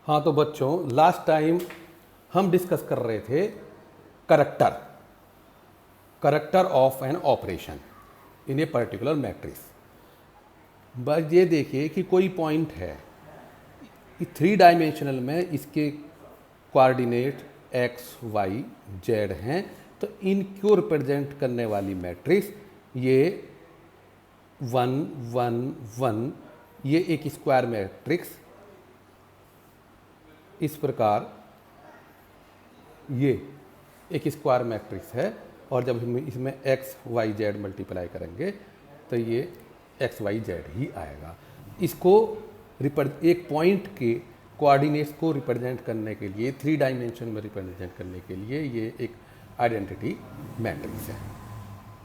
हाँ तो बच्चों, लास्ट टाइम हम डिस्कस कर रहे थे character of an operation in a particular matrix. बस ये देखिए कि कोई पॉइंट है, 3 डायमेंशनल में इसके कोऑर्डिनेट एक्स वाई जेड हैं, तो इनको रिप्रेजेंट करने वाली मैट्रिक्स ये 1 1 1, ये एक स्क्वायर मैट्रिक्स इस प्रकार ये एक स्क्वायर मैट्रिक्स है। और जब हम इसमें एक्स वाई जेड मल्टीप्लाई करेंगे तो ये एक्स वाई जेड ही आएगा। इसको एक पॉइंट के कोऑर्डिनेट्स को रिप्रेजेंट करने के लिए, 3 डायमेंशन में रिप्रेजेंट करने के लिए ये एक आइडेंटिटी मैट्रिक्स है।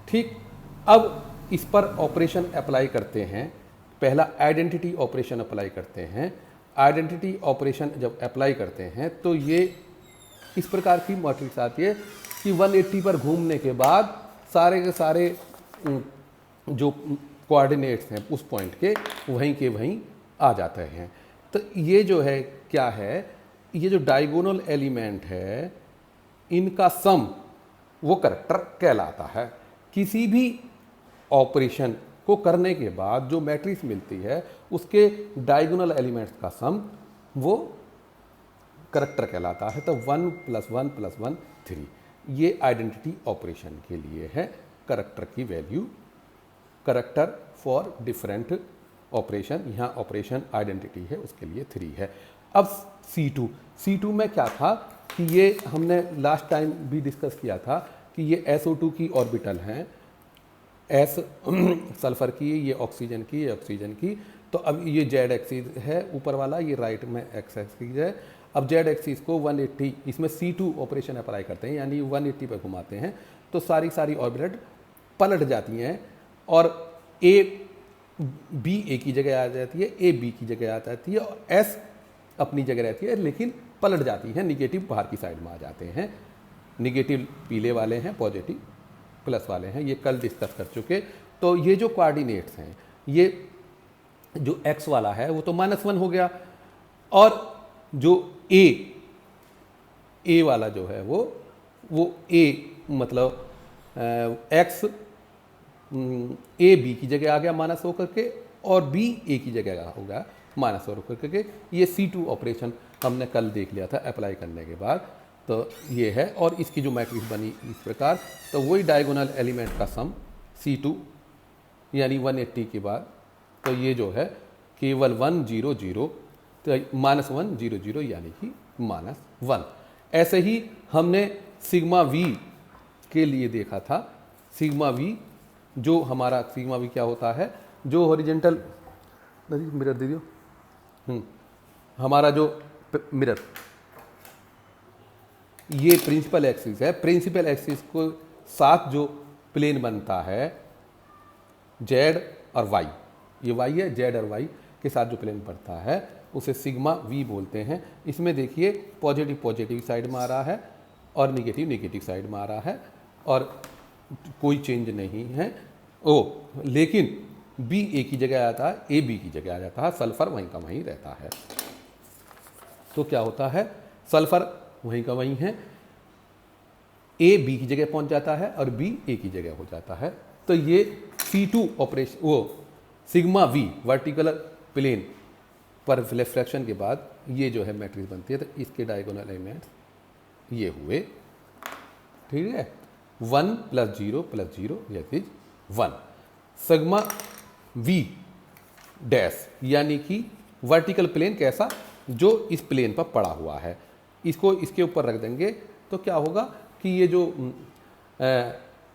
ठीक, अब इस पर ऑपरेशन अप्लाई करते हैं। पहला आइडेंटिटी ऑपरेशन अप्लाई करते हैं। आइडेंटिटी ऑपरेशन जब अप्लाई करते हैं तो ये इस प्रकार की मैट्रिक्स आती है कि 180 पर घूमने के बाद सारे के सारे जो कोऑर्डिनेट्स हैं उस पॉइंट के वहीं आ जाते हैं। तो ये जो है क्या है, ये जो डायगोनल एलिमेंट है इनका सम वो करैक्टर कहलाता है। किसी भी ऑपरेशन को करने के बाद जो मैट्रिक्स मिलती है उसके डायगोनल एलिमेंट्स का सम वो करैक्टर कहलाता है। तो 1 + 1 + 1 3, ये आइडेंटिटी ऑपरेशन के लिए है। करैक्टर की value, character for different operation, यहाँ ऑपरेशन आइडेंटिटी है उसके लिए 3 है। अब C2 में क्या था कि ये हमने लास्ट टाइम भी डिस्कस किया था कि ये SO2 की ऑर्बिटल हैं, S सल्फर की, ये ऑक्सीजन की, ये ऑक्सीजन की। तो अब ये जेड एक्सिस है ऊपर वाला, ये राइट में एक्स एक्सिस है। अब जेड एक्सिस को 180, इसमें C2 ऑपरेशन अप्लाई करते हैं, यानी 180 पर घुमाते हैं तो सारी ऑर्बिटल पलट जाती हैं और B A की जगह आ जाती है, A B की जगह आ जाती है और S अपनी जगह रहती है, लेकिन पलट जाती हैं, निगेटिव बाहर की साइड में आ जाते हैं। निगेटिव पीले वाले हैं, पॉजिटिव प्लस वाले हैं, ये कल डिस्कस कर चुके। तो ये जो कोऑर्डिनेट्स हैं, ये जो x वाला है वो तो -1 हो गया, और जो A वाला जो है वो A मतलब x A B की जगह आ गया माइनस होकर के, और B A की जगह हो गया माइनस होकर के। ये C2 ऑपरेशन हमने कल देख लिया था अप्लाई करने के बाद। तो ये है, और इसकी जो मैट्रिक्स बनी इस प्रकार, तो वही डायगोनल एलिमेंट का सम C2 यानी 180 के बाद, तो ये जो है केवल 1 0 0, तो -1 0 0 यानी कि -1। ऐसे ही हमने सिग्मा V के लिए देखा था। सिग्मा V, जो हमारा सिग्मा V क्या होता है, जो हॉरिजॉन्टल मिरर दे दियो, हमारा जो मिरर, ये प्रिंसिपल एक्सिस है। प्रिंसिपल एक्सिस को साथ जो प्लेन बनता है जेड और वाई, ये वाई है, जेड और वाई के साथ जो प्लेन बनता है उसे सिग्मा V बोलते हैं। इसमें देखिए पॉजिटिव साइड में आ रहा है और निगेटिव साइड में आ रहा है, और कोई चेंज नहीं है। लेकिन B A की जगह आता है, A B की जगह आ जाता है, सल्फर वहीं का वहीं रहता है। तो क्या होता है, सल्फर वहीं का वहीं है, A B की जगह पहुंच जाता है और B A की जगह हो जाता है। तो ये C2 ऑपरेशन, वो सिग्मा V वर्टिकल प्लेन पर रिफ्लेक्शन के बाद ये जो है मैट्रिक्स बनती है। तो इसके डायगोनल एलिमेंट्स ये हुए, ठीक है, 1 + 0 + 0 that is 1। Sigma V dash यानी कि वर्टिकल प्लेन कैसा, जो इस प्लेन पर पड़ा हुआ है, इसको इसके ऊपर रख देंगे तो क्या होगा कि ये जो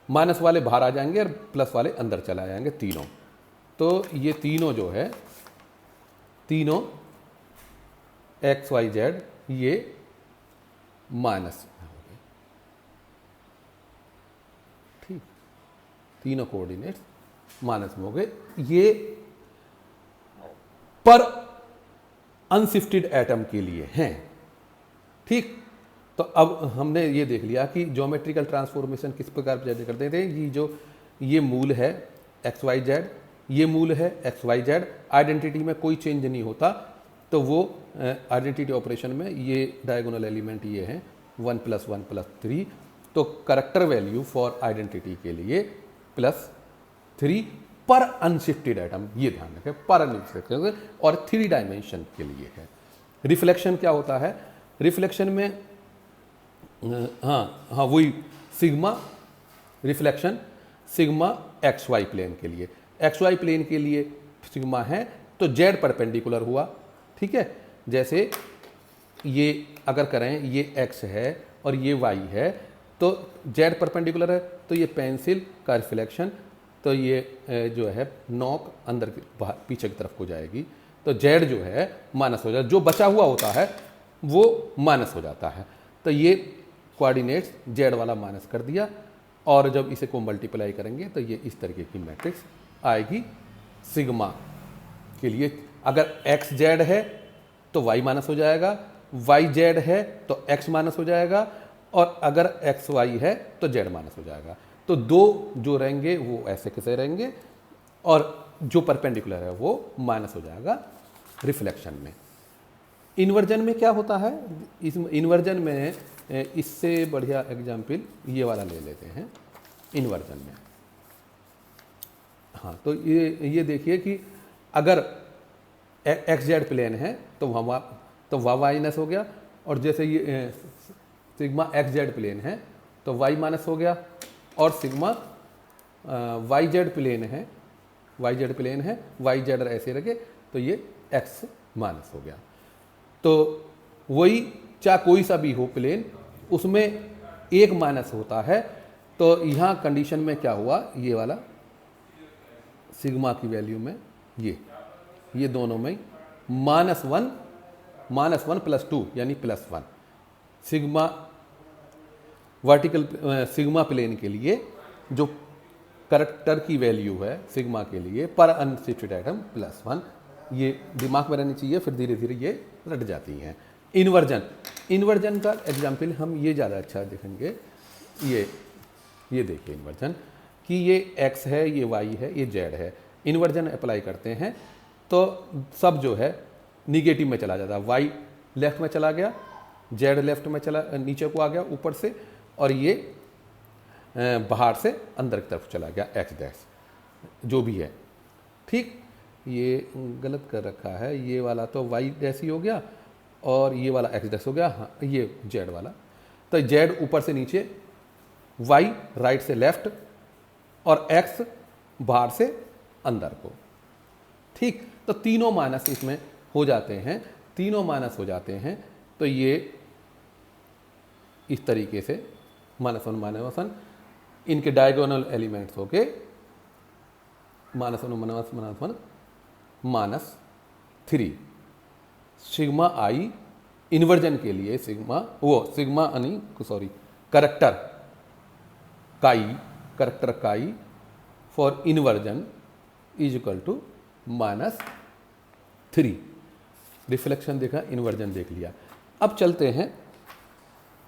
माइनस वाले बाहर आ जाएंगे और प्लस वाले अंदर चला जाएंगे तीनों। तो ये तीनों जो है, तीनों एक्स वाई जेड ये माइनस में हो गए। ठीक, तीनों कोऑर्डिनेट्स माइनस में हो गए। ये पर अनशिफ्टेड एटम के लिए हैं। ठीक, तो अब हमने ये देख लिया कि ज्योमेट्रिकल ट्रांसफॉर्मेशन किस प्रकार प्रेजेंट करते थे। ये मूल है एक्स वाई जेड, ये मूल है एक्स वाई जेड, आइडेंटिटी में कोई चेंज नहीं होता। तो वो आइडेंटिटी ऑपरेशन में ये डायगोनल एलिमेंट ये हैं 1 + 1 + 3, तो करेक्टर वैल्यू फॉर आइडेंटिटी के लिए +3 पर अनशिफ्टेड आइटम, ये ध्यान रखें, पर अनशिफ्टेड, और 3 डायमेंशन के लिए है। रिफ्लेक्शन क्या होता है? रिफ्लेक्शन में हाँ वही sigma reflection, sigma XY plane के लिए, XY प्लेन के लिए सिग्मा है तो Z परपेंडिकुलर हुआ, ठीक है। जैसे ये अगर करें, ये X है और ये Y है, तो Z परपेंडिकुलर है, तो ये पेंसिल का रिफ्लेक्शन, तो ये जो है नॉक अंदर की बाहर पीछे की तरफ को जाएगी, तो Z जो है माइनस हो जाता है, जो बचा हुआ होता है वो माइनस हो जाता है। तो ये कोऑर्डिनेट्स Z वाला माइनस कर दिया, और जब इसे को मल्टीप्लाई करेंगे तो ये इस तरीके की मैट्रिक्स आएगी सिग्मा के लिए। अगर XZ है तो Y माइनस हो जाएगा, YZ है तो X माइनस हो जाएगा, और अगर XY है तो Z माइनस हो जाएगा। तो दो जो रहेंगे वो ऐसे कैसे रहेंगे, और जो परपेंडिकुलर है वो माइनस हो जाएगा रिफ्लेक्शन में। इन्वर्जन में क्या होता है? इस इन्वर्जन में इससे बढ़िया एग्जाम्पल ये वाला ले लेते हैं इन्वर्जन में। हाँ, तो ये देखिए कि अगर XZ प्लेन है तो वहाँ तो Y माइनस हो गया, और जैसे ये सिग्मा XZ प्लेन है तो Y माइनस हो गया, और सिग्मा YZ प्लेन है, YZ ऐसे रखे तो ये X माइनस हो गया। तो वही चाहे कोई सा भी हो प्लेन, उसमें एक माइनस होता है। तो यहाँ कंडीशन में क्या हुआ, ये वाला सिग्मा की वैल्यू में ये दोनों में -1 + 2 यानी +1 सिग्मा वर्टिकल सिग्मा प्लेन के लिए जो करेक्टर की वैल्यू है सिग्मा के लिए पर अनशिफ्टेड आइटम +1, ये दिमाग में रहनी चाहिए, फिर धीरे धीरे ये रट जाती हैं। इन्वर्जन का एग्जाम्पल हम ये ज़्यादा अच्छा देखेंगे। ये देखिए इन्वर्जन कि ये X है, ये Y है, ये Z है। इन्वर्जन अप्लाई करते हैं तो सब जो है निगेटिव में चला जाता है। Y लेफ्ट में चला गया, Z लेफ्ट में चला नीचे को आ गया ऊपर से, और ये बाहर से अंदर की तरफ चला गया X' जो भी है, ठीक। ये गलत कर रखा है, ये वाला तो Y' ही हो गया और ये वाला X' हो गया। हाँ, ये Z वाला, तो Z ऊपर से नीचे, Y राइट से लेफ्ट, और X बाहर से अंदर को, ठीक। तो तीनों माइनस इसमें हो जाते हैं, तो ये इस तरीके से -1 इनके डायगोनल एलिमेंट्स हो के -1 -3 सिग्मा I इन्वर्जन के लिए character chi for inversion is equal to -3। Reflection देखा, इन्वर्जन देख लिया। अब चलते हैं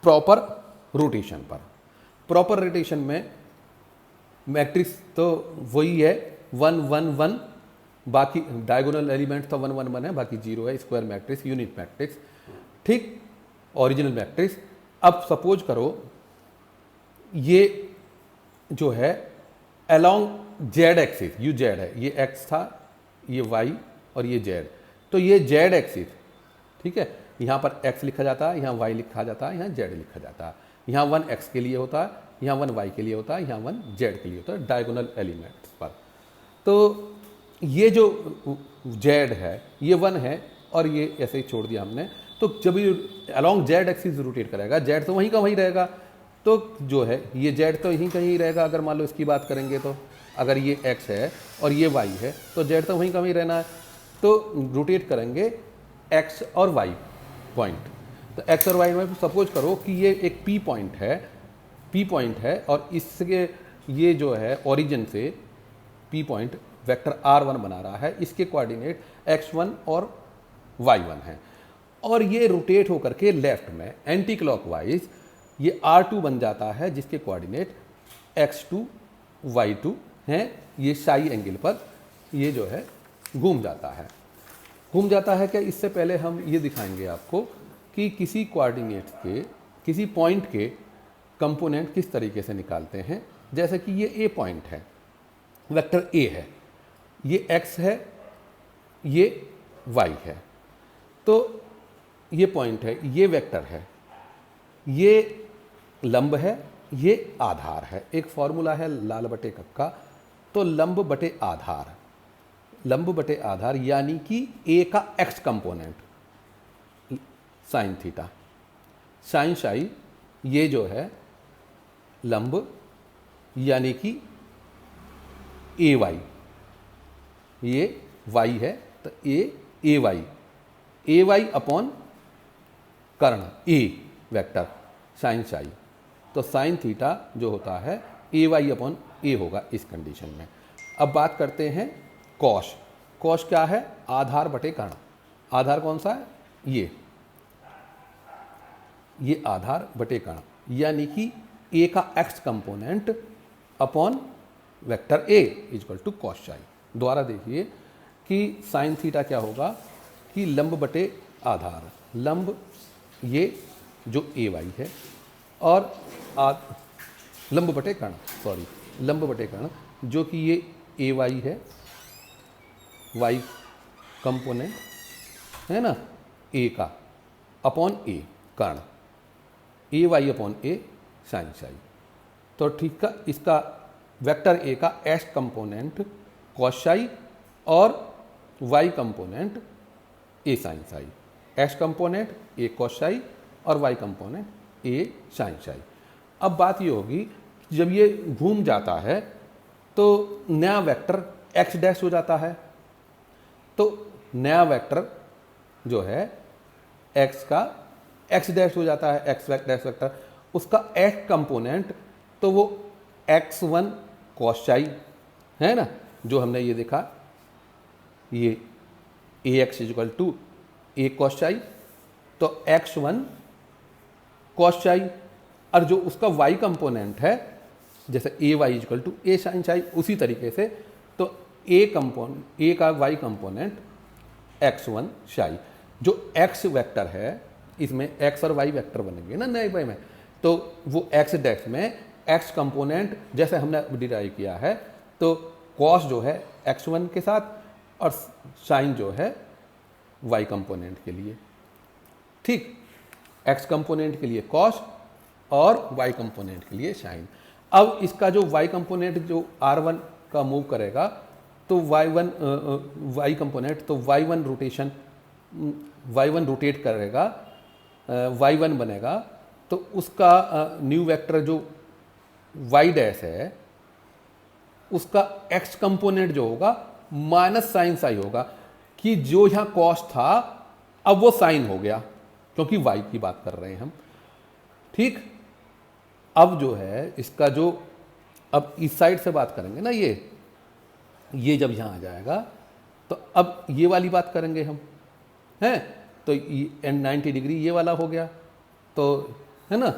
प्रॉपर रोटेशन पर। प्रॉपर रोटेशन में मैट्रिक्स तो वही है 1 1 1, बाकी डायगोनल एलिमेंट तो 1 1 1 है, बाकी 0 है। स्क्वायर मैट्रिक्स, यूनिट मैट्रिक्स, ठीक, ओरिजिनल मैट्रिक्स। अब सपोज करो ये जो है अलोंग Z एक्सिस, Z है, ये X था, ये Y और ये Z, तो ये Z एक्सिस, ठीक है। यहाँ पर X लिखा जाता है, यहाँ Y लिखा जाता है, यहाँ Z लिखा जाता है। यहाँ 1 X के लिए होता है, यहाँ 1 Y के लिए होता है, यहाँ 1 Z के लिए होता है डायगोनल एलिमेंट्स पर। तो ये जो Z है ये 1 है, और ये ऐसे ही छोड़ दिया हमने। तो जब ये अलोंग Z एक्सिस रोटेट करेगा, Z तो वहीं का वहीं रहेगा, तो जो है ये Z तो यहीं कहीं रहेगा। अगर मान लो इसकी बात करेंगे तो अगर ये X है और ये Y है तो Z तो वहीं का वहीं रहना है। तो रोटेट करेंगे X और Y पॉइंट, तो X और Y में सपोज करो कि ये एक P पॉइंट है, और इसके ये जो है ओरिजिन से P पॉइंट वेक्टर R1 बना रहा है, इसके कोऑर्डिनेट X1 और Y1 है, और ये रोटेट होकर के लेफ्ट में एंटी क्लॉकवाइज ये R2 बन जाता है, जिसके कोऑर्डिनेट X2 Y2 हैं। ये साई एंगल पर ये जो है घूम जाता है। घूम जाता है क्या, इससे पहले हम ये दिखाएंगे आपको कि किसी कोऑर्डिनेट्स के, किसी पॉइंट के कंपोनेंट किस तरीके से निकालते हैं। जैसे कि ये ए पॉइंट है, वेक्टर ए है, ये एक्स है, ये वाई है, तो ये पॉइंट है, ये वेक्टर है, ये लंब है, ये आधार है। एक फॉर्मूला है लाल बटे कक्का, तो लंब बटे आधार, लंब बटे आधार यानी कि ए का x component sine theta, sine psi, ये जो है लंब यानी कि ए वाई, ये वाई है तो ए वाई अपॉन कर्ण ए वेक्टर साइन साई, तो साइन थीटा जो होता है ए वाई अपॉन ए होगा इस कंडीशन में। अब बात करते हैं कॉश। कॉश क्या है, आधार बटे कर्ण। आधार कौन सा है, ये आधार बटे कर्ण यानी कि ए का x component upon vector A equal to cos psi. दोबारा देखिए कि साइन थीटा क्या होगा कि लंब बटे आधार, लंब ये जो ए वाई है और लंब बटे कर्ण, सॉरी लंब बटे कर्ण जो कि ये ए वाई है, वाई कंपोनेंट है ना ए का, अपॉन ए कर्ण, ए वाई अपॉन ए साइन साई। तो ठीक का इसका वेक्टर ए का एक्स कंपोनेंट कॉस साई और Y component A sine psi, X component A cos psi और Y component A sine psi. अब बात ये होगी जब ये घूम जाता है तो नया वेक्टर एक्स डैश हो जाता है, तो नया वेक्टर जो है एक्स का एक्स डैश हो जाता है, एक्स डैश वेक्टर, उसका एक्स कंपोनेंट तो वो x1 कॉस साई है ना, जो हमने ये देखा, ये ax equal to A cos psi, तो x1 कॉस साई, और जो उसका y कंपोनेंट है जैसे A Y equal to A sine psi, उसी तरीके से तो ए का y कंपोनेंट x1 साई। जो x वेक्टर है इसमें x और y वेक्टर बनेंगे ना नए वाई में, तो वो x डैश में x कंपोनेंट जैसे हमने डिराइव किया है, तो कॉस जो है x1 के साथ और साइन जो है y कंपोनेंट के लिए, ठीक, x कंपोनेंट के लिए कॉस और y कंपोनेंट के लिए साइन। अब इसका जो y कंपोनेंट जो r1 का मूव करेगा तो y कंपोनेंट तो y1 रोटेशन, y1 रोटेट करेगा, y1 बनेगा, तो उसका न्यू वेक्टर जो y डैश है उसका x कंपोनेंट जो होगा माइनस साइन साई होगा, कि जो यहाँ कॉस था अब वो साइन हो गया क्योंकि y की बात कर रहे हैं हम, ठीक। अब जो है इसका जो, अब इस साइड से बात करेंगे ना, ये जब यहाँ आ जाएगा तो अब ये वाली बात करेंगे हम, हैं, तो एंड 90 डिग्री ये वाला हो गया, तो है ना।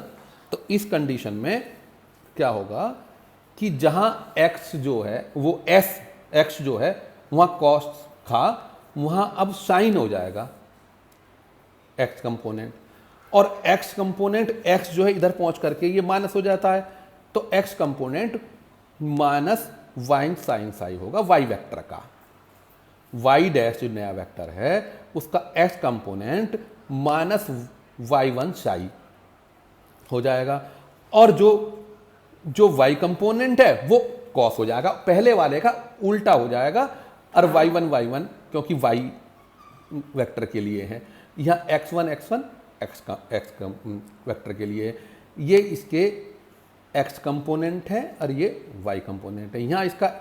तो इस कंडीशन में क्या होगा कि जहाँ x जो है वो x जो है वहाँ कॉस था, वहाँ अब साइन हो जाएगा x कंपोनेंट, और x कंपोनेंट x जो है इधर पहुँच करके ये माइनस हो जाता है, तो x component minus y sine psi होगा y वेक्टर का। y डैश जो नया वेक्टर है उसका x component minus y1 Sai हो जाएगा, और जो y कंपोनेंट है वो कॉस हो जाएगा, पहले वाले का उल्टा हो जाएगा, और y1 क्योंकि y वेक्टर के लिए है, यहाँ x1 x वेक्टर के लिए, ये इसके x कंपोनेंट है और ये y कंपोनेंट है, यहाँ इसका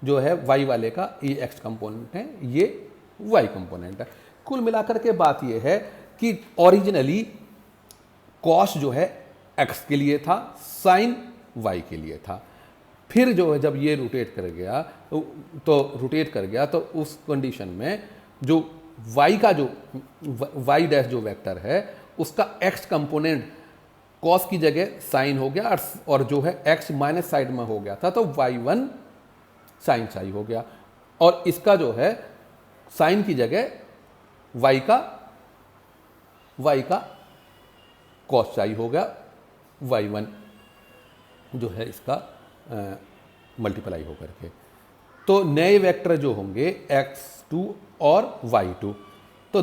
जो है y वाले का ये x कंपोनेंट है, ये y कंपोनेंट है। कुल मिलाकर के बात ये है कि ओरिजिनली कॉस जो है x के लिए था, साइन y के लिए था, फिर जो है जब ये रोटेट कर गया तो उस कंडीशन में जो y का जो y डैश जो वेक्टर है उसका x कंपोनेंट कॉस की जगह साइन हो गया, और जो है x माइनस साइड में हो गया था तो y1 साइन साई हो गया, और इसका जो है साइन की जगह y का कॉस चाई हो गया, y1 जो है इसका मल्टीप्लाई होकर के। तो नए वेक्टर जो होंगे x2 और y2, तो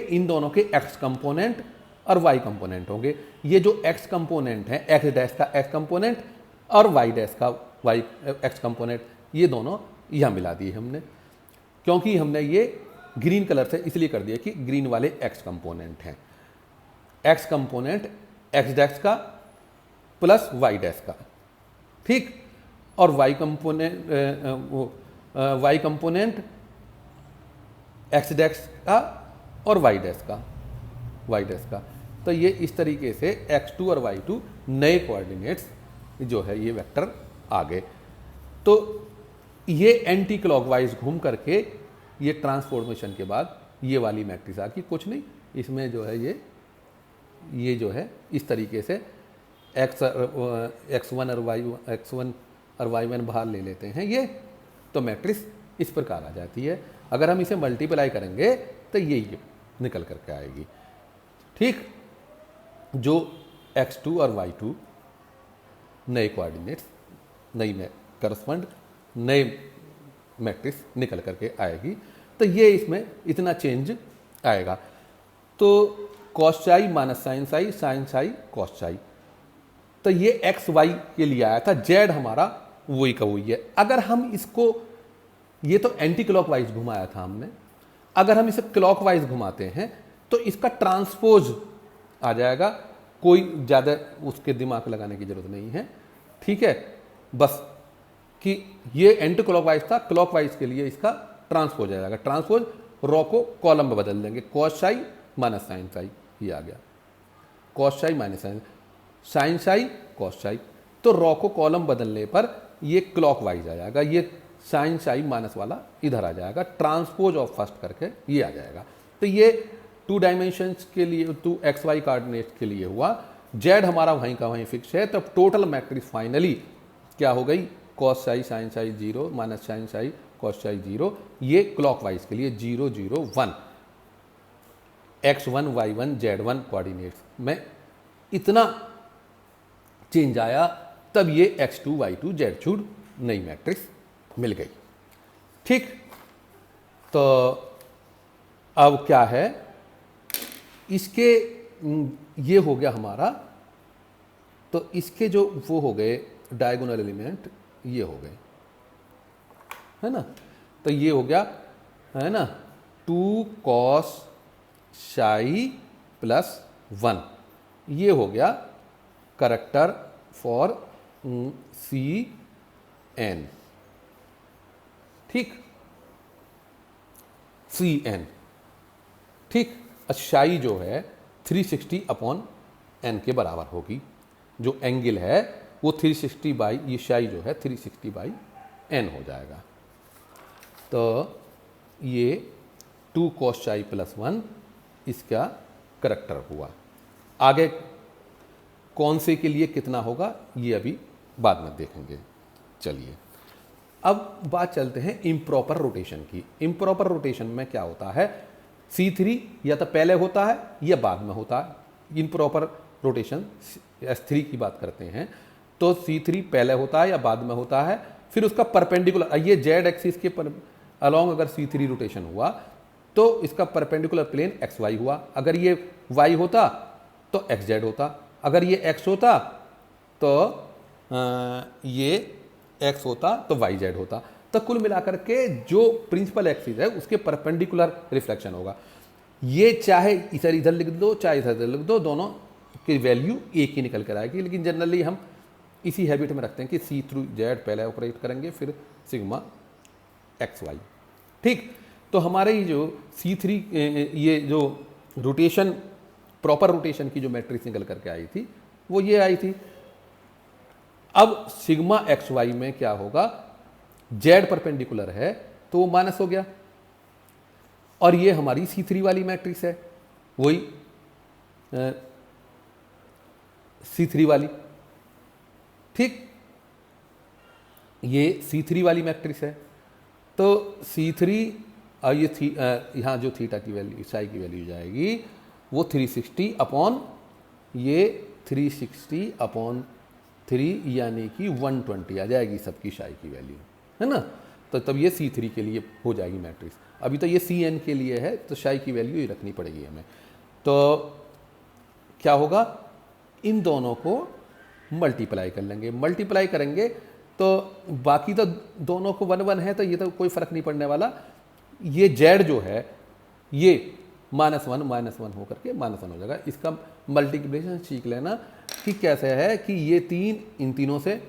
इन दोनों के x कंपोनेंट और y कंपोनेंट होंगे। ये जो x कंपोनेंट है x डैश का x कंपोनेंट और y डैश का y x कंपोनेंट, ये दोनों यहाँ मिला दिए हमने, क्योंकि हमने ये ग्रीन कलर से इसलिए कर दिया कि ग्रीन वाले x कंपोनेंट हैं। x कंपोनेंट x डैश का प्लस y डैश का, ठीक, और y कंपोनेंट x डैश का और y डैश का। तो ये इस तरीके से x2 और y2 नए कोऑर्डिनेट्स जो है ये वेक्टर आ गए। तो ये एंटी क्लॉकवाइज घूम करके ये ट्रांसफॉर्मेशन के बाद ये वाली मैट्रिक्स आ गई। कुछ नहीं, इसमें जो है ये जो है इस तरीके से x1 और y1 बाहर ले लेते हैं ये, तो मैट्रिक्स इस प्रकार आ जाती है। अगर हम इसे मल्टीप्लाई करेंगे तो ये निकल करके आएगी, ठीक। जो x2 और y2 नए कोऑर्डिनेट्स नई में करस्पॉन्ड नए मैट्रिक्स निकल करके आएगी, तो ये इसमें इतना चेंज आएगा। तो कॉस चाई माइनस साइन साई कॉस चाई, तो ये एक्स वाई के लिए आया था, जेड हमारा वही का वही है। अगर हम इसको, ये तो एंटी क्लॉकवाइज घुमाया था हमने, अगर हम इसे क्लॉकवाइज घुमाते हैं तो इसका ट्रांसपोज आ जाएगा। कोई ज़्यादा उसके दिमाग लगाने की जरूरत नहीं है, ठीक है। बस कि ये एंटी क्लॉकवाइज था, क्लॉकवाइज के लिए इसका ट्रांसपोज आ जाएगा। ट्रांसपोज रॉ को कॉलम में बदल देंगे, cos psi minus sine psi, ये आ गया cos psi minus sine psi cos psi. तो रॉ को कॉलम बदलने पर ये क्लॉकवाइज आ जाएगा, ये साइन साई माइनस वाला इधर आ जाएगा, ट्रांसपोज ऑफ फर्स्ट करके ये आ जाएगा। तो ये 2 डायमेंशंस के लिए 2 XY कोऑर्डिनेट के लिए हुआ। जेड हमारा वहीं का वहीं फिक्स है, तो टोटल मैट्रिक्स फाइनली क्या हो गई, cos psi sine psi 0 minus sine psi cos psi 0। ये क्लॉकवाइज के लिए 0 0 1 X1 Y1 Z1 कोऑर्डिनेट्स में इतना चेंज आया, तब ये X2 Y2 Z2 नई मैट्रिक्स मिल गई, ठीक। तो अब क्या है, इसके ये हो गया हमारा, तो इसके जो वो हो गए डायगोनल एलिमेंट ये हो गए, है ना। तो ये हो गया, है ना, 2 cos साई प्लस 1, ये हो गया करेक्टर फॉर CN, ठीक, CN, ठीक। साई जो है 360/n के बराबर होगी, जो एंगल है वो 360 बाई, ये साई जो है 360/n हो जाएगा। तो ये 2 cos साई प्लस 1 इसका करेक्टर हुआ। आगे कौन से के लिए कितना होगा ये अभी बाद में देखेंगे। चलिए अब बात चलते हैं इम्प्रॉपर रोटेशन की। इम्प्रॉपर रोटेशन में क्या होता है, C3 या तो पहले होता है या बाद में होता है। इम्प्रॉपर रोटेशन S3 की बात करते हैं तो C3 पहले होता है या बाद में होता है। फिर उसका परपेंडिकुलर, ये जेड एक्सिस के अलोंग अगर C3 रोटेशन हुआ तो इसका परपेंडिकुलर प्लेन XY हुआ। अगर ये Y होता तो XZ होता, अगर ये X होता तो ये X होता तो YZ होता। तो कुल मिलाकर के जो प्रिंसिपल एक्सिस है उसके परपेंडिकुलर रिफ्लेक्शन होगा। ये चाहे इधर लिख दो चाहे इधर लिख दो, दोनों की वैल्यू एक ही निकल कर आएगी। लेकिन जनरली हम इसी हैबिट में रखते हैं कि C थ्रू Z पहले ऑपरेट करेंगे फिर सिग्मा XY, ठीक। तो हमारे ये जो C3 ये जो रोटेशन, प्रॉपर रोटेशन की जो मैट्रिक्स निकल करके आई थी वो ये आई थी। अब सिग्मा XY में क्या होगा, Z परपेंडिकुलर है तो वो माइनस हो गया, और ये हमारी C3 वाली मैट्रिक्स है, वही C3 वाली, ठीक। ये C3 वाली मैट्रिक्स है। तो C3 और ये यहाँ जो थीटा की वैल्यू साई की वैल्यू जाएगी वो 360 अपॉन ये 360 अपॉन 3 यानी कि 120 आ जाएगी सबकी साई की वैल्यू, है ना। तो तब ये C3 के लिए हो जाएगी मैट्रिक्स। अभी तो ये Cn के लिए है तो साई की वैल्यू ही रखनी पड़ेगी हमें। तो क्या होगा, इन दोनों को मल्टीप्लाई कर लेंगे, मल्टीप्लाई करेंगे तो बाकी तो दोनों को 1 1 है तो ये तो कोई फ़र्क नहीं पड़ने वाला। ये जेड जो है ये -1 होकर के -1 हो जाएगा। इसका मल्टीप्लिकेशन सीख लेना कि कैसे है कि ये 3 इन तीनों से,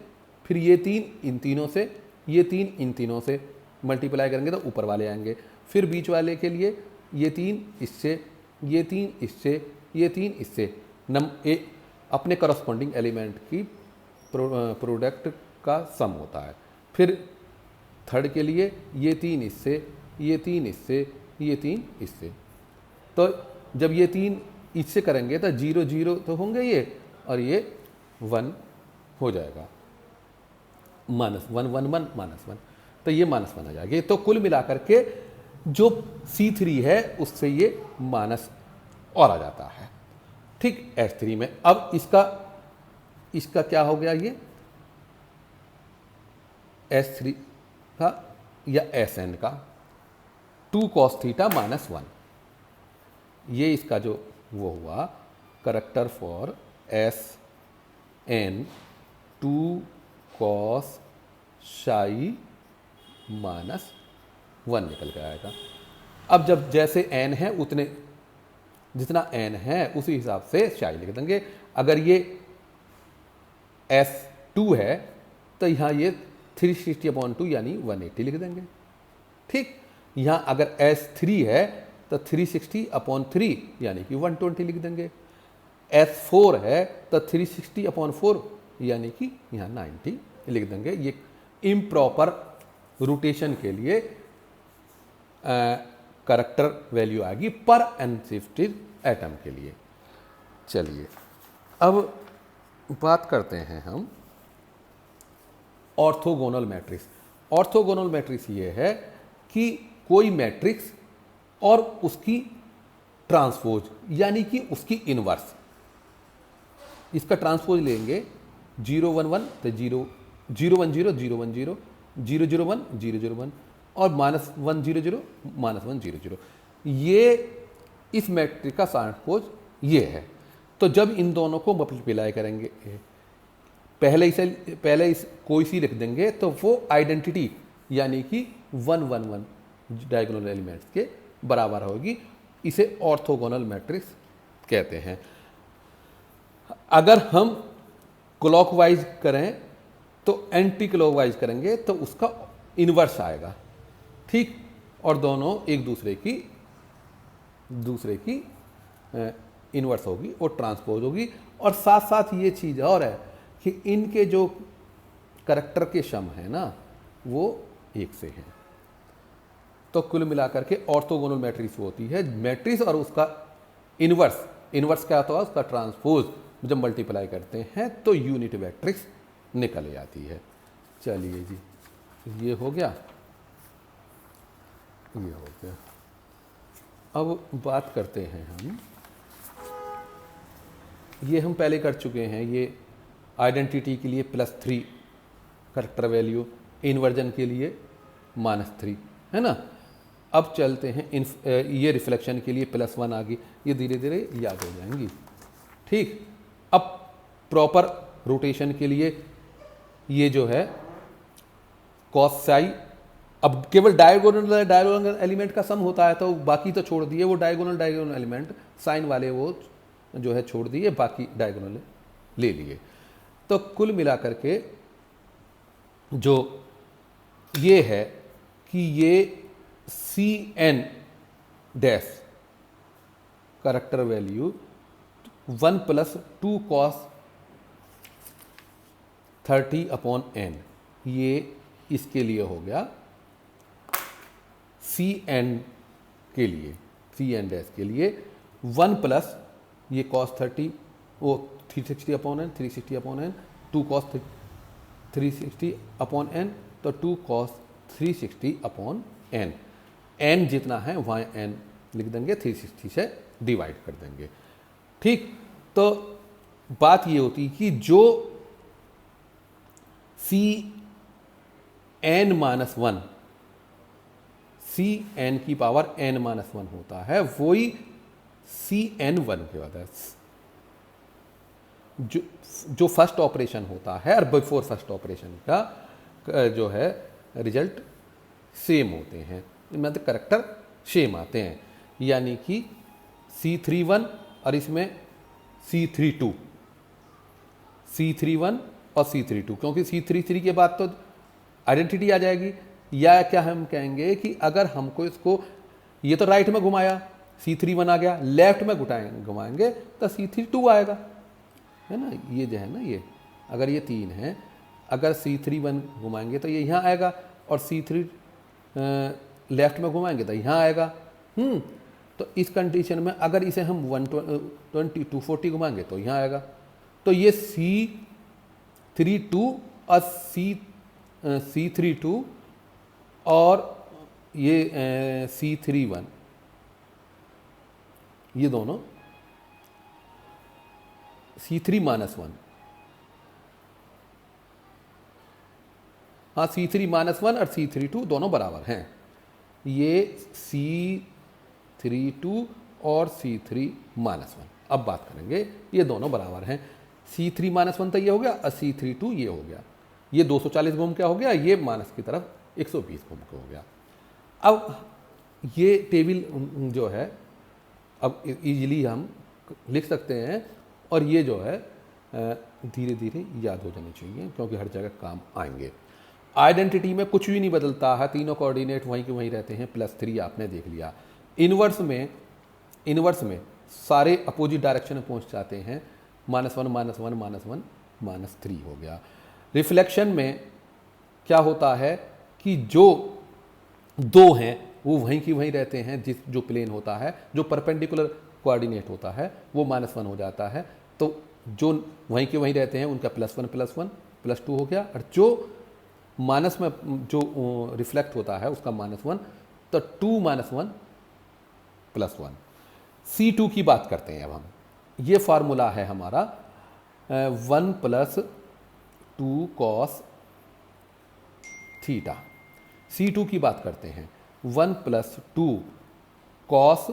फिर ये 3 इन तीनों से, ये 3 इन तीनों से मल्टीप्लाई करेंगे तो ऊपर वाले आएंगे। फिर बीच वाले के लिए ये 3 इससे, ये 3 इससे, ये 3 इससे, अपने करस्पॉन्डिंग एलिमेंट की प्रोडक्ट का सम होता है। फिर थर्ड के लिए ये 3 इससे, ये 3 इससे, ये 3 इससे। तो जब ये 3 इससे करेंगे तो 0 0 तो होंगे ये, और ये 1 हो जाएगा, -1 1 1 -1, तो ये -1 आ जाएगी। तो कुल मिलाकर के जो C3 है उससे ये माइनस और आ जाता है, ठीक, S3 में। अब इसका क्या हो गया, ये S3 का या Sn का 2 cos थीटा -1, ये इसका जो वो हुआ character for Sn 2 cos psi -1 निकल के आएगा। अब जब जैसे n है उतने, जितना n है उसी हिसाब से psi लिख देंगे। अगर ये S2 है तो यहाँ ये 360/2 यानी 180 लिख देंगे, ठीक। यहाँ अगर S3 है तो 360/3 यानी कि 120 लिख देंगे। S4 है तो 360/4 यानी कि यहाँ 90 लिख देंगे। ये इम्प्रॉपर रोटेशन के लिए करेक्टर वैल्यू आएगी पर अनशिफ्टेड एटम के लिए। चलिए अब बात करते हैं हम ऑर्थोगोनल मैट्रिक्स। ऑर्थोगोनल मैट्रिक्स ये है कि कोई मैट्रिक्स और उसकी ट्रांसपोज यानी कि उसकी इनवर्स, इसका ट्रांसपोज लेंगे 0 1 1 तो 0 0 1 0 0 1 0 0 0 1 0 0 1 और -1 0 0 -1 0 0, ये इस मैट्रिक्स का ट्रांसपोज ये है। तो जब इन दोनों को मल्टीप्लाई करेंगे, पहले इस कोई सी लिख देंगे तो वो आइडेंटिटी यानी कि 1 1 1 डायगोनल एलिमेंट्स के बराबर होगी। इसे ऑर्थोगोनल मैट्रिक्स कहते हैं। अगर हम क्लॉकवाइज करें तो एंटी क्लॉकवाइज करेंगे तो उसका इन्वर्स आएगा, ठीक, और दोनों एक दूसरे की इन्वर्स होगी और ट्रांसपोज होगी। और साथ साथ ये चीज़ और है कि इनके जो करैक्टर के सम है ना वो एक से हैं। तो कुल मिलाकर के ऑर्थोगोनल मैट्रिक्स होती है मैट्रिक्स और उसका इन्वर्स क्या होता है, उसका ट्रांसपोज जब मल्टीप्लाई करते हैं तो यूनिट मैट्रिक्स निकल जाती है। चलिए जी, ये हो गया, ये हो गया। अब बात करते हैं हम, ये हम पहले कर चुके हैं, ये आइडेंटिटी के लिए +3 करेक्टर वैल्यू, इन्वर्जन के लिए -3, है ना। अब चलते हैं ये रिफ्लेक्शन के लिए +1 आ गई, ये धीरे धीरे याद हो जाएंगी, ठीक। अब प्रॉपर रोटेशन के लिए ये जो है cos psi, अब केवल डायगोनल एलिमेंट का सम होता है तो बाकी तो छोड़ दिए, वो डायगोनल एलिमेंट साइन वाले वो जो है छोड़ दिए, बाकी डायगोनल ले लिए। तो कुल मिलाकर के जो ये है कि ये Cn dash character value 1 + 2 cos 30/n, ये इसके लिए हो गया Cn के लिए, Cn डैश के लिए 1 + ये cos 30 वो 360/n 360/n 2 cos 360/n तो 2 cos 360/n n जितना है वहाँ n लिख देंगे, 360 से डिवाइड कर देंगे। ठीक, तो बात ये होती कि जो C N minus one, C N की पावर n माइनस वन होता है, वही सी एन वन के बाद है। जो फर्स्ट ऑपरेशन होता है और बिफोर फर्स्ट ऑपरेशन का जो है रिजल्ट सेम होते हैं, इनमें तो करेक्टर सेम आते हैं, यानी कि C31 और इसमें C32, C31 और C32, क्योंकि C33 के बाद तो आइडेंटिटी आ जाएगी। या क्या हम कहेंगे कि अगर हमको इसको, ये तो राइट में घुमाया C31 आ गया, लेफ्ट में घुमाएंगे तो C32 आएगा, है ना। ये जो है ना, ये अगर ये 3 है, अगर C31 घुमाएंगे तो ये यहाँ आएगा, और C3 लेफ्ट में घुमाएंगे तो यहाँ आएगा। तो इस कंडीशन में अगर इसे हम 240 घुमाएंगे तो यहाँ आएगा। तो ये C32 और C32 और ये C31, ये दोनों C3 माइनस वन, हाँ C3 माइनस वन और C32 दोनों बराबर हैं। ये C32 और C3 माइनस वन, अब बात करेंगे, ये दोनों बराबर हैं। C3 माइनस वन तो ये हो गया और C32 ये हो गया। ये 240 घूम क्या हो गया, ये माइनस की तरफ 120 घूम के हो गया। अब ये टेबल जो है अब इजीली हम लिख सकते हैं, और ये जो है धीरे धीरे याद हो जानी चाहिए, क्योंकि हर जगह काम आएंगे। आइडेंटिटी में कुछ भी नहीं बदलता है, तीनों कोऑर्डिनेट वहीं के वहीं रहते हैं, +3 आपने देख लिया। इन्वर्स में सारे अपोजिट डायरेक्शन में पहुंच जाते हैं, -1 -1 -1 -3 हो गया। रिफ्लेक्शन में क्या होता है कि जो दो हैं वो वहीं की वहीं रहते हैं, जो प्लेन होता है, जो परपेंडिकुलर कोऑर्डिनेट होता है वो -1 हो जाता है, तो जो वहीं के वहीं रहते हैं उनका +1 +1 +2 हो गया, और जो माइनस में जो रिफ्लेक्ट होता है उसका -1, तो 2 - 1 +1। C2 की बात करते हैं अब हम। ये फार्मूला है हमारा 1 + 2 cos थीटा। C2 की बात करते हैं 1 + 2 cos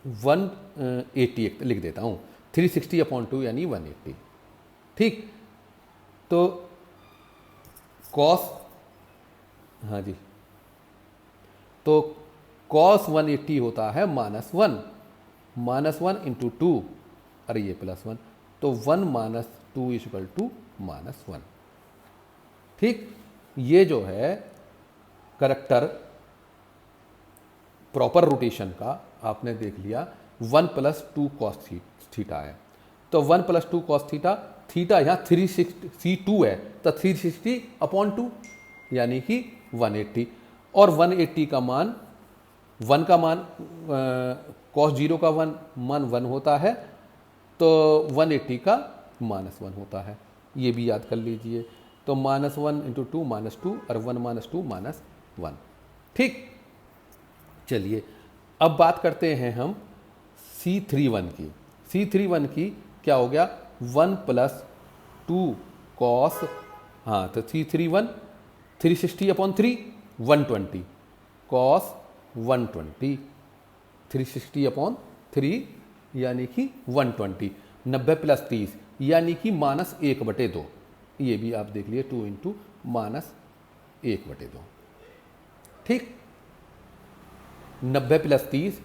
180 लिख देता हूँ, 360/2 यानी 180। ठीक, तो cos, हाँ जी, तो cos 180 होता है -1 × 2, अरे ये +1, तो 1 - 2 = -1। ठीक, ये जो है करेक्टर प्रॉपर रोटेशन का आपने देख लिया, 1 + 2 cos थीटा है। तो 1 + 2 cos थीटा यहाँ 360 C2 है, तो 360/2 यानी कि 180, और 180 का मान, 1 का मान cos 0 का मान 1 होता है, तो 180 का -1 होता है, ये भी याद कर लीजिए। तो -1 × 2 -2 और 1 - 2 -1। ठीक, चलिए अब बात करते हैं हम C31 की। C31 की क्या हो गया, 1 + 2 cos, हाँ तो C31 360/3 120 cos 120, 360/3 यानी कि 120, 90 + 30 यानी कि -1/2, ये भी आप देख लिए, 2 × -1/2। ठीक, 90 + 30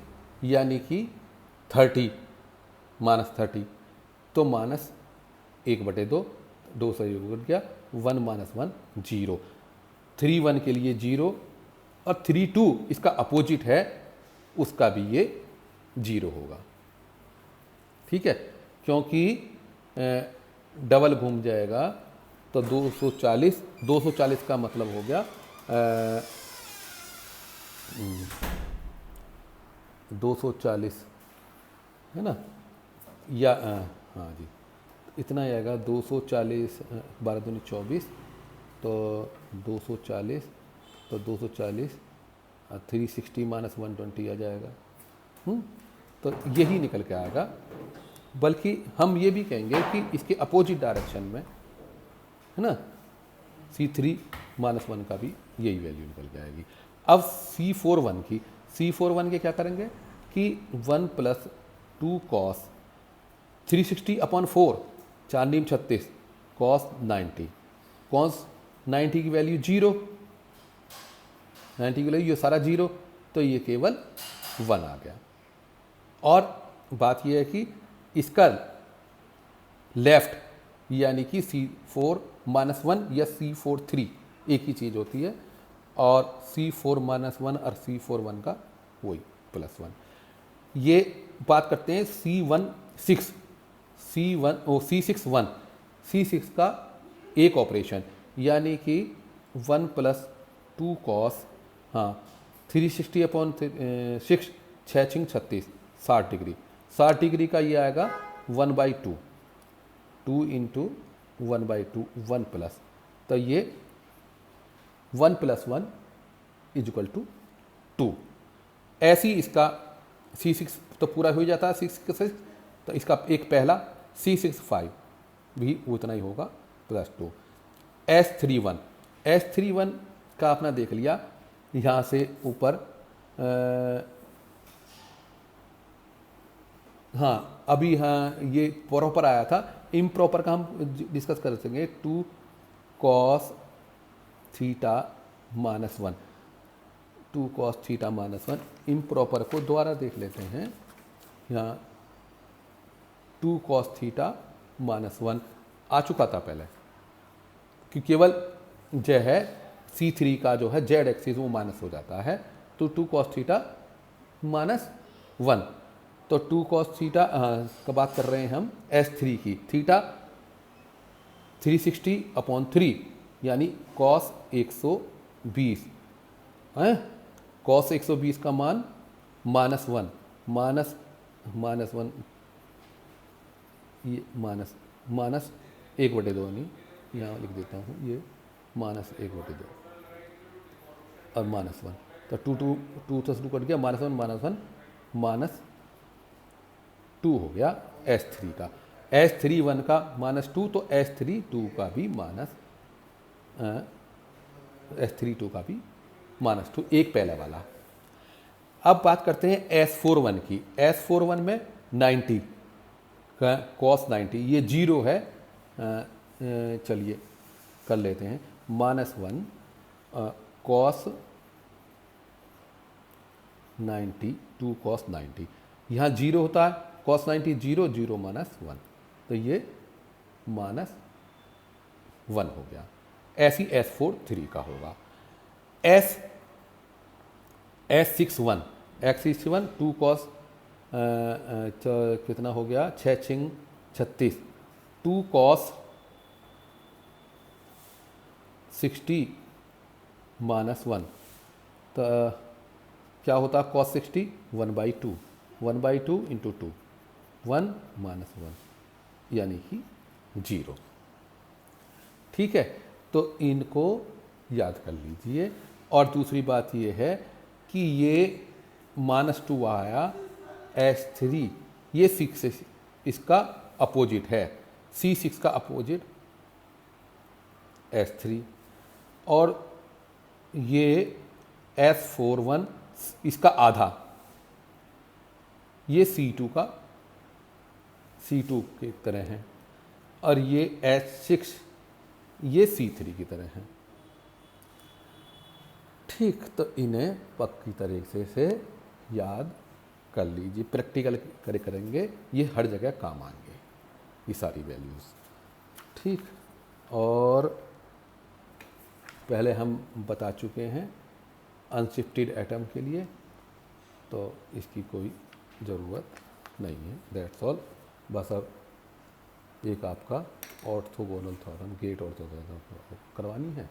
यानी कि 30 -30, तो -1/2, 2 से युग गया, 1 - 1 0, 31 के लिए 0, और 32 इसका अपोजिट है, उसका भी ये 0 होगा। ठीक है, क्योंकि डबल घूम जाएगा, तो 240 का मतलब हो गया 240, है ना, या हाँ जी, इतना आएगा 240, 12 दूनी 24, तो 240, तो 240 360 माइनस 120 आ जाएगा। तो यही निकल के आएगा। बल्कि हम ये भी कहेंगे कि इसके अपोजिट डायरेक्शन में, है ना, C3 माइनस 1 का भी यही वैल्यू निकल के आएगी। अब C41 के क्या करेंगे कि 1 प्लस 2 कॉस 360 अपॉन 4, 4 नीम 36, कॉस 90, कॉस 90 की वैल्यू 0, 90 की वैल्यू ये सारा 0, तो ये केवल 1 आ गया। और बात यह है कि इसका लेफ्ट यानी कि C4 माइनस 1 या C43 एक ही चीज़ होती है, और C4 माइनस 1 और C41 का वही प्लस 1। ये बात करते हैं C6 का एक ऑपरेशन, यानी कि 1 plus 2 cos 360 upon 6, 6 छिंग 36, 60 degree. 60 degree का ये आएगा 1/2, 2 इंटू 1/2, 1 प्लस, तो ये 1 + 1 = 2। ऐसी इसका C6 तो पूरा हो जाता है, 6, तो इसका एक पहला C65 भी उतना ही होगा +2। S31 का अपना देख लिया, यहाँ से ऊपर अभी ये प्रॉपर आया था, इम्प्रॉपर का हम डिस्कस कर सकेंगे। 2 cos theta minus 1, 2 cos theta minus 1, improper को दोबारा देख लेते हैं। यहाँ 2 cos थीटा माइनस 1 आ चुका था पहले, कि केवल जो है C3 का जो है जेड एक्सिस वो माइनस हो जाता है, तो 2 cos थीटा माइनस 1, तो 2 cos थीटा का बात कर रहे हैं हम S3 की, थीटा 360 अपॉन 3 यानी cos 120 है। cos 120 का मान -1, -1, ये माइनस 1/2 नहीं, यहाँ लिख देता हूँ, ये -1/2 और -1, तो 2 से 2 कट गया, -1 -2 हो गया S3 का। S31 का -2, तो S32 का भी -2, एक पहले वाला। अब बात करते हैं S41 की। S41 में 90 का cos 90, ये 0 है, चलिए कर लेते हैं, -1 cos 90, 2 cos 90, यहाँ 0 होता है, cos 90 0, 0 -1, तो ये -1 हो गया। ऐसी S43 का होगा। S61 2 cos कितना हो गया, 6 छिंग 36, 2 cos 60 -1, तो क्या होता है cos 60, 1/2, 1/2 इंटू 2, 1 -1 यानी कि 0। ठीक है, तो इनको याद कर लीजिए। और दूसरी बात ये है कि ये -2 आया S3, ये 6 इसका अपोजिट है, C6 का अपोजिट S3, और ये S41 इसका आधा, ये C2 की तरह है, और ये S6 ये C3 की तरह है। ठीक, तो इन्हें पक्की तरीके से याद कर लीजिए, प्रैक्टिकल करेंगे, ये हर जगह काम आएंगे ये सारी वैल्यूज़। ठीक, और पहले हम बता चुके हैं अनशिफ्टेड एटम के लिए, तो इसकी कोई ज़रूरत नहीं है, दैट्स ऑल। बस अब एक आपका ऑर्थोगोनल थ्योरम, गेट ऑर्थोगोनल करवानी है।